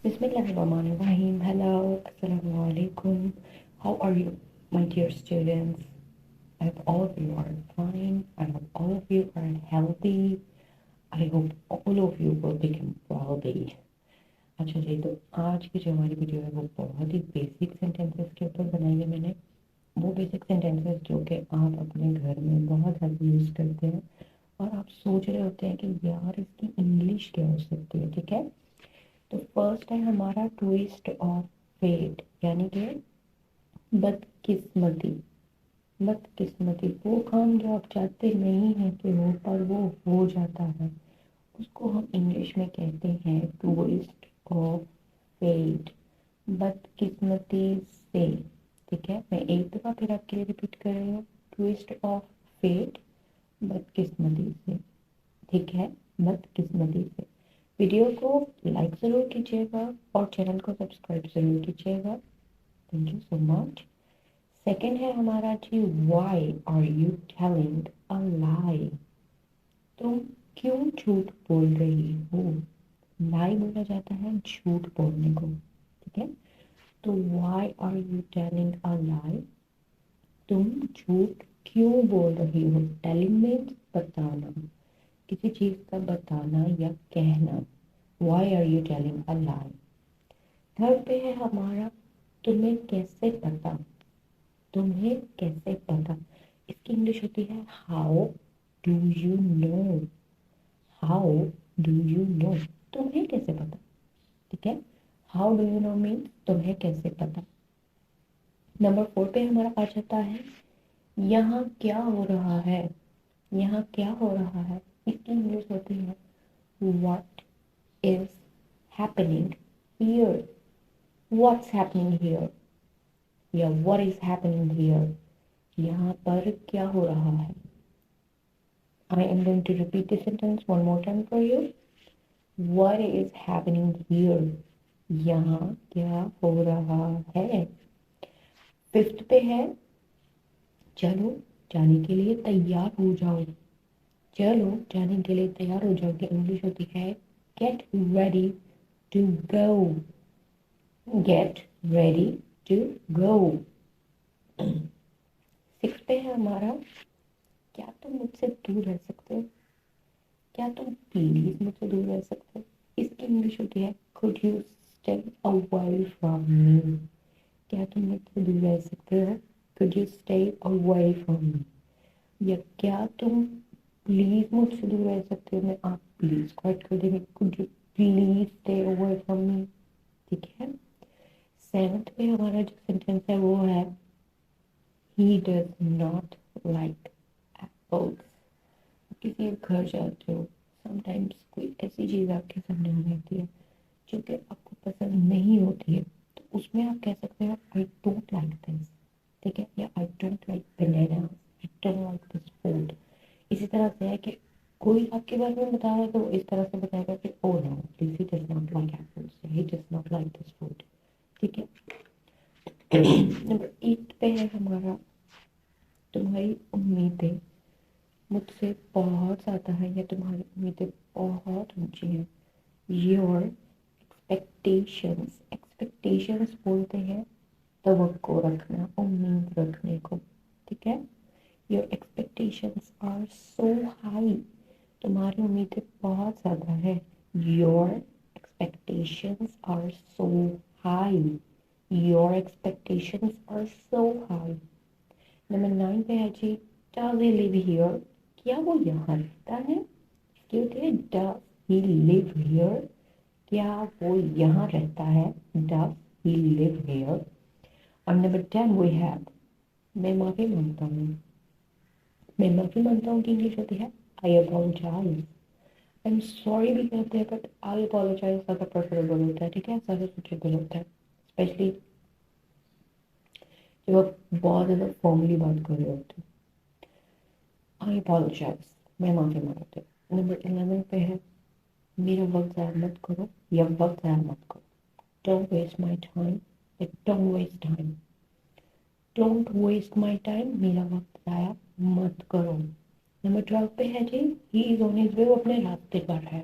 Bismillahirrahmanirrahim. Hello, Assalamu alaikum. How are you, my dear students? I hope all of you are fine. I hope all of you are healthy. I hope all of you will become wealthy. अच्छा जी, तो आज की जो हमारी video है वो बहुत ही basic sentences के ऊपर बनाई है मैंने। वो बेसिक सेंटेंसेस जो कि आप अपने घर में बहुत ज़्यादा यूज़ करते हैं और आप सोच रहे होते हैं कि यार इसकी इंग्लिश क्या हो सकती है। ठीक है, तो फर्स्ट है हमारा ट्विस्ट ऑफ फेट, यानी कि बदकिस्मती। बदकिस्मती वो काम जो आप चाहते नहीं हैं कि हो पर वो हो जाता है, उसको हम इंग्लिश में कहते हैं ट्विस्ट ऑफ फेट, बदकिस्मती से। ठीक है, मैं एक दफ़ा फिर आपके लिए रिपीट कर रही हूँ, ट्विस्ट ऑफ फेट, बदकिस्मती से। ठीक है, बदकिस्मती से। वीडियो को लाइक ज़रूर कीजिएगा और चैनल को सब्सक्राइब ज़रूर कीजिएगा। Thank you so much. Second है हमारा जी, why are you telling a lie. तुम क्यों झूठ बोल रही हो। लाई बोला जाता है झूठ बोलने को। ठीक है, तो why are you telling a lie, तुम झूठ क्यों बोल रही हो। टेलिंग मीन्स बताना, किसी चीज़ का बताना या कहना। Why are you telling a lie. Third पे है हमारा, तुम्हें कैसे पता। तुम्हें कैसे पता, इसकी इंग्लिश होती है how do you know. How do you know, तुम्हें कैसे पता। ठीक है, how do you know means तुम्हें कैसे पता। नंबर 4 पे हमारा आ जाता है, यहाँ क्या हो रहा है। यहाँ क्या हो रहा है, इसकी इंग्लिश होती है what is happening here. What's happening here या व्हाट इज हैपनिंग हियर, यहाँ पर क्या हो रहा है। I am going to repeat the sentence one more time for you. What is happening here? यहाँ क्या हो रहा है। फिफ्थ पे है, चलो जाने के लिए तैयार हो जाओ। चलो जाने के लिए तैयार हो जाओ की इंग्लिश होती है get ready to go। get ready to go। Six पे है हमारा, क्या तुम मुझसे दूर रह सकते हो। क्या तुम प्लीज मुझसे दूर रह सकते हो, इसकी इंग्लिश होती है could you stay away from me। क्या तुम मुझसे दूर रह सकते हो, could you stay away from me। या क्या तुम प्लीज मुझसे दूर रह सकते हो, मैं आप प्लीज को ऐड कर देंगे could you please stay away from me। ठीक है, सेवंथ पे हमारा जो सेंटेंस है वो है he does not like apples। किसी एक घर जाते हो, समटाइम्स कोई ऐसी चीज़ आपके सामने आ जाती है जो कि आपको पसंद नहीं होती है, तो उसमें आप कह सकते हो आई डोंट लाइक दिस। ठीक है, या I don't like banana, I don't like this food. इसी तरह से है कि कोई आपके बारे में बता रहा है तो वो इस तरह से बताएगा कि oh no this he does not like apples, he does not like this food. ठीक है, नंबर 8 पे है हमारा, तुम्हारी उम्मीदें मुझसे बहुत ज़्यादा है या तुम्हारी उम्मीदें बहुत ऊंची हैं। योर एक्सपेक्टेशंस, एक्सपेक्टेशंस बोलते हैं तवक्को रखना, उम्मीद रखने को। ठीक है, your expectations are so high, तुम्हारी उम्मीदें बहुत ज़्यादा है। Your expectations are so high. Your expectations are so high. Number 9 पे है जी, डज ही लिव हियर, क्या वो यहाँ रहता है। इसकी होती है डज ही लिव हियर, क्या वो यहाँ रहता है, डज ही लिव हियर। और नंबर 10 वी हैव, मैं माफ़ी मांगता हूँ। मैं माफ़ी मांगता हूँ की इंग्लिश होती है आई अपोलोजाइज। आई एम सॉरी भी कहते हैं बट आई अपोलोजाइज ज़्यादा प्रेफरेबल होता है। ठीक है, ज़्यादा सूटेबल होता है, स्पेशली जब आप बहुत ज़्यादा फॉर्मली बात कर रहे होते हैं। आई अपोलोजाइज, मैं माफ़ी मांगता हूँ। नंबर 11 पे है, मेरा वक्त ज़ाया मत करो या वक्त ज़ाया मत करो। Don't waste my time, don't waste time. Don't waste my time, मेरा वक्त ज़ाया मत करो। नंबर 12 पे है जी, he is on his way, वो अपने रास्ते पर है।